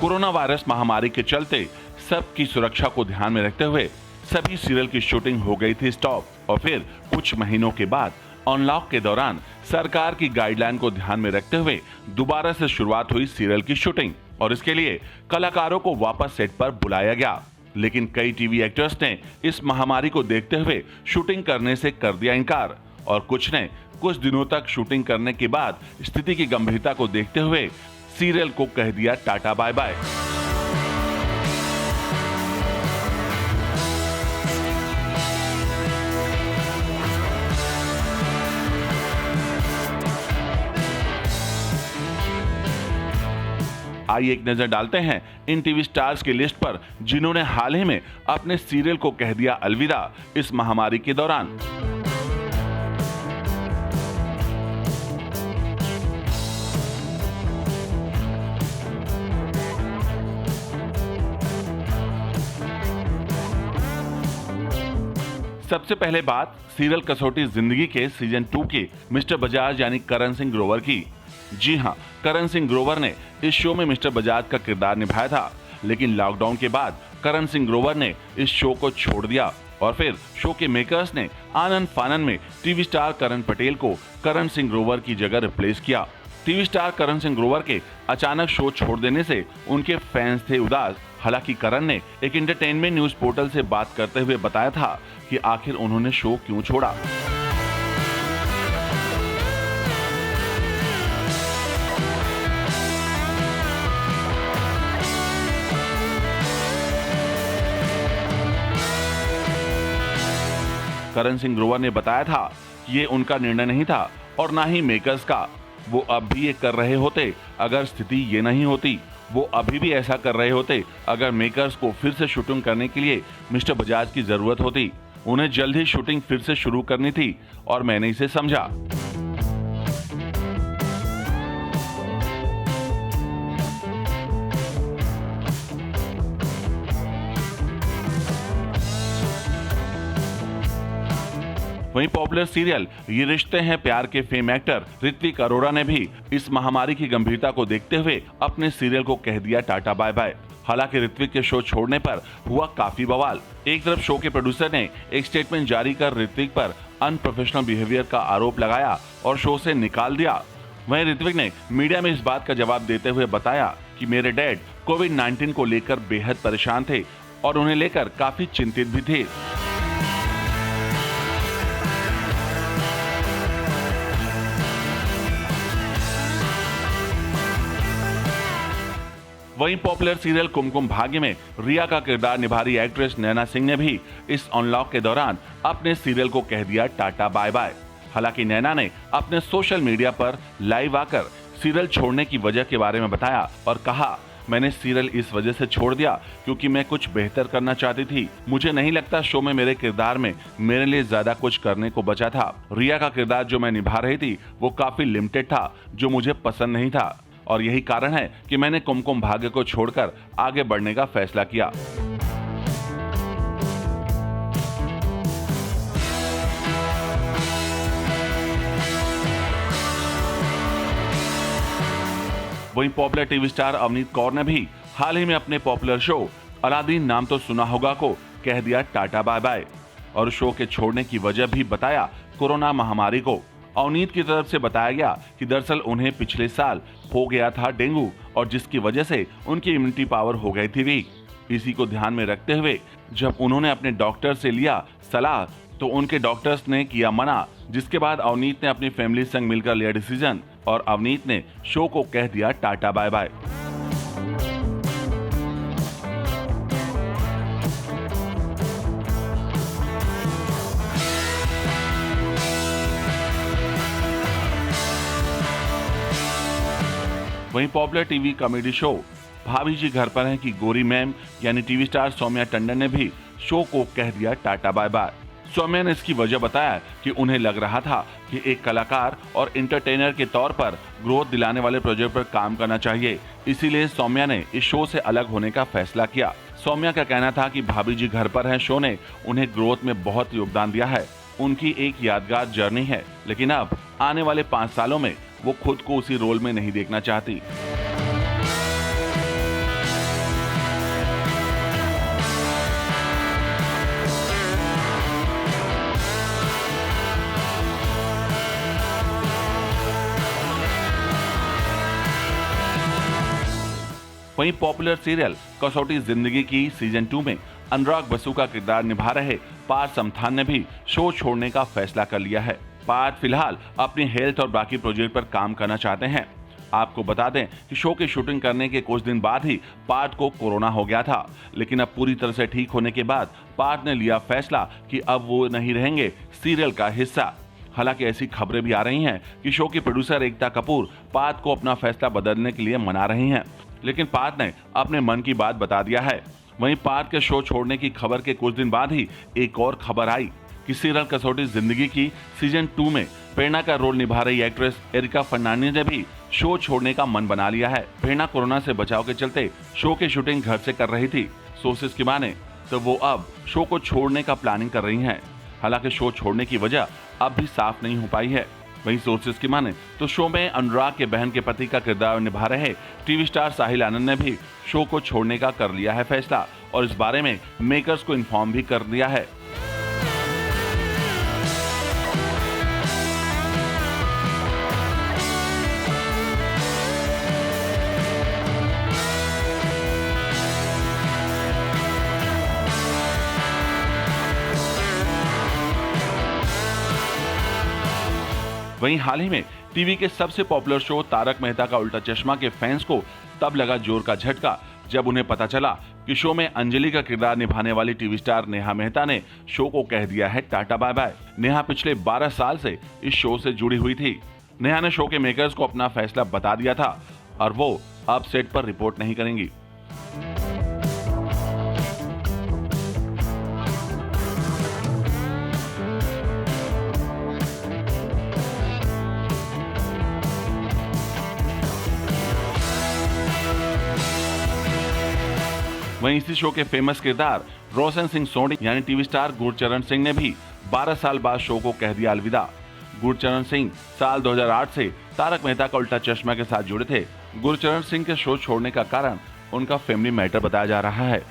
Corona virus महामारी के चलते सबकी सुरक्षा को ध्यान में रखते हुए सभी सीरियल की शूटिंग हो गई थी स्टॉप और फिर कुछ महीनों के बाद अनलॉक के दौरान सरकार की गाइडलाइन को ध्यान में रखते हुए दोबारा से शुरुआत हुई सीरियल की शूटिंग और इसके लिए कलाकारों को वापस सेट पर बुलाया गया। लेकिन कई टीवी एक्टर्स ने इस महामारी को देखते हुए शूटिंग करने से कर दिया इनकार और कुछ ने कुछ दिनों तक शूटिंग करने के बाद स्थिति की गंभीरता को देखते हुए सीरियल को कह दिया टाटा बाय बाय। आइए एक नजर डालते हैं इन टीवी स्टार्स की लिस्ट पर जिन्होंने हाल ही में अपने सीरियल को कह दिया अलविदा इस महामारी के दौरान। सबसे पहले बात सीरियल कसौटी जिंदगी के सीजन 2 के मिस्टर बजाज यानी करण सिंह ग्रोवर की। जी हां, करण सिंह ग्रोवर ने इस शो में मिस्टर बजाज का किरदार निभाया था, लेकिन लॉकडाउन के बाद करण सिंह ग्रोवर ने इस शो को छोड़ दिया और फिर शो के मेकर्स ने आनंद फानन में टीवी स्टार करण पटेल को करण सिंह ग्रोवर की जगह रिप्लेस किया। टीवी स्टार करण सिंह ग्रोवर के अचानक शो छोड़ देने से उनके फैंस थे उदास। हालांकि करण ने एक एंटरटेनमेंट न्यूज पोर्टल से बात करते हुए बताया था कि आखिर उन्होंने शो क्यों छोड़ा। करण सिंह ग्रोवर ने बताया था कि ये उनका निर्णय नहीं था और ना ही मेकर्स का। वो अब भी ये कर रहे होते अगर स्थिति ये नहीं होती। वो अभी भी ऐसा कर रहे होते अगर मेकर्स को फिर से शूटिंग करने के लिए मिस्टर बजाज की जरूरत होती। उन्हें जल्द ही शूटिंग फिर से शुरू करनी थी और मैंने इसे समझा। वहीं पॉपुलर सीरियल ये रिश्ते हैं प्यार के फेम एक्टर ऋत्विक अरोड़ा ने भी इस महामारी की गंभीरता को देखते हुए अपने सीरियल को कह दिया टाटा बाय बाय। हालांकि ऋत्विक के शो छोड़ने पर हुआ काफी बवाल। एक तरफ शो के प्रोड्यूसर ने एक स्टेटमेंट जारी कर ऋत्विक पर अनप्रोफेशनल बिहेवियर का आरोप लगाया और शो से निकाल दिया। वहीं ऋत्विक ने मीडिया में इस बात का जवाब देते हुए बताया कि मेरे डैड कोविड-19 को लेकर बेहद परेशान थे और उन्हें लेकर काफी चिंतित भी थे। वहीं पॉपुलर सीरियल कुमकुम भाग्य में रिया का किरदार निभा रही एक्ट्रेस नैना सिंह ने भी इस अनलॉक के दौरान अपने सीरियल को कह दिया टाटा बाय बाय। हालांकि नैना ने अपने सोशल मीडिया पर लाइव आकर सीरियल छोड़ने की वजह के बारे में बताया और कहा, मैंने सीरियल इस वजह से छोड़ दिया क्योंकि मैं कुछ बेहतर करना चाहती थी। मुझे नहीं लगता शो में मेरे किरदार में मेरे लिए ज्यादा कुछ करने को बचा था। रिया का किरदार जो मैं निभा रही थी वो काफी लिमिटेड था जो मुझे पसंद नहीं था और यही कारण है कि मैंने कुमकुम भाग्य को छोड़कर आगे बढ़ने का फैसला किया। वहीं popular TV star Avneet Kaur ने भी हाल ही में अपने पॉपुलर शो अलादीन नाम तो सुना होगा को कह दिया टाटा बाय बाय और शो के छोड़ने की वजह भी बताया कोरोना महामारी को। अवनीत की तरफ से बताया गया कि दरअसल उन्हें पिछले साल हो गया था डेंगू और जिसकी वजह से उनकी इम्यूनिटी पावर हो गई थी वीक। इसी को ध्यान में रखते हुए जब उन्होंने अपने डॉक्टर से लिया सलाह तो उनके डॉक्टर्स ने किया मना, जिसके बाद अवनीत ने अपनी फैमिली संग मिलकर लिया डिसीजन और अवनीत ने शो को कह दिया टाटा बाय बाय। वहीं पॉपुलर टीवी कॉमेडी शो भाभी जी घर पर हैं की गोरी मैम यानी टीवी स्टार सौम्या टंडन ने भी शो को कह दिया टाटा बाय बाय। सौम्या ने इसकी वजह बताया कि उन्हें लग रहा था कि एक कलाकार और एंटरटेनर के तौर पर ग्रोथ दिलाने वाले प्रोजेक्ट पर काम करना चाहिए, इसीलिए सौम्या ने इस शो से अलग होने का फैसला किया। सौम्या का कहना था कि भाभी जी घर पर हैं शो ने उन्हें ग्रोथ में बहुत योगदान दिया है, उनकी एक यादगार जर्नी है, लेकिन अब आने वाले 5 सालों में वो खुद को उसी रोल में नहीं देखना चाहती। वहीं पॉपुलर सीरियल कसौटी जिंदगी की सीजन 2 में अनुराग बसु का किरदार निभा रहे पार्थ समथान ने भी शो छोड़ने का फैसला कर लिया है। पार्थ फिलहाल अपनी हेल्थ और बाकी प्रोजेक्ट पर काम करना चाहते हैं। आपको बता दें कि शो की शूटिंग करने के कुछ दिन बाद ही पार्थ को कोरोना हो गया था, लेकिन अब पूरी तरह से ठीक होने के बाद पार्थ ने लिया फैसला कि अब वो नहीं रहेंगे सीरियल का हिस्सा। हालांकि ऐसी खबरें भी आ रही हैं कि शो की प्रोड्यूसर एकता कपूर पार्थ को अपना फैसला बदलने के लिए मना रही हैं, लेकिन पार्थ ने अपने मन की बात बता दिया है। वहीं पार्थ के शो छोड़ने की खबर के कुछ दिन बाद ही एक और खबर आई कि सीरियल कसौटी जिंदगी की सीजन 2 में प्रेरणा का रोल निभा रही एक्ट्रेस एरिका फर्नांडीज ने भी शो छोड़ने का मन बना लिया है। प्रेरणा कोरोना से बचाव के चलते शो की शूटिंग घर से कर रही थी। सोर्सेज की माने तो वो अब शो को छोड़ने का प्लानिंग कर रही हैं। हालांकि शो छोड़ने की वजह अब भी साफ नहीं हो पाई है। वहीं सोर्सेज की माने तो शो में अनुराग के बहन के पति का किरदार निभा रहे टीवी स्टार साहिल आनंद ने भी शो को छोड़ने का कर लिया है फैसला और इस बारे में मेकर्स को इन्फॉर्म भी कर दिया है। वहीं हाल ही में टीवी के सबसे पॉपुलर शो तारक मेहता का उल्टा चश्मा के फैंस को तब लगा जोर का झटका जब उन्हें पता चला कि शो में अंजलि का किरदार निभाने वाली टीवी स्टार नेहा मेहता ने शो को कह दिया है टाटा बाय बाय। नेहा पिछले 12 साल से इस शो से जुड़ी हुई थी। नेहा ने शो के मेकर्स को अपना फैसला बता दिया था और वो अब सेट पर रिपोर्ट नहीं करेंगी। वहीं इसी शो के फेमस किरदार रोशन सिंह सोनी यानी टीवी स्टार गुरचरण सिंह ने भी 12 साल बाद शो को कह दिया अलविदा। गुरचरण सिंह साल 2008 से तारक मेहता का उल्टा चश्मा के साथ जुड़े थे। गुरचरण सिंह के शो छोड़ने का कारण उनका फैमिली मैटर बताया जा रहा है।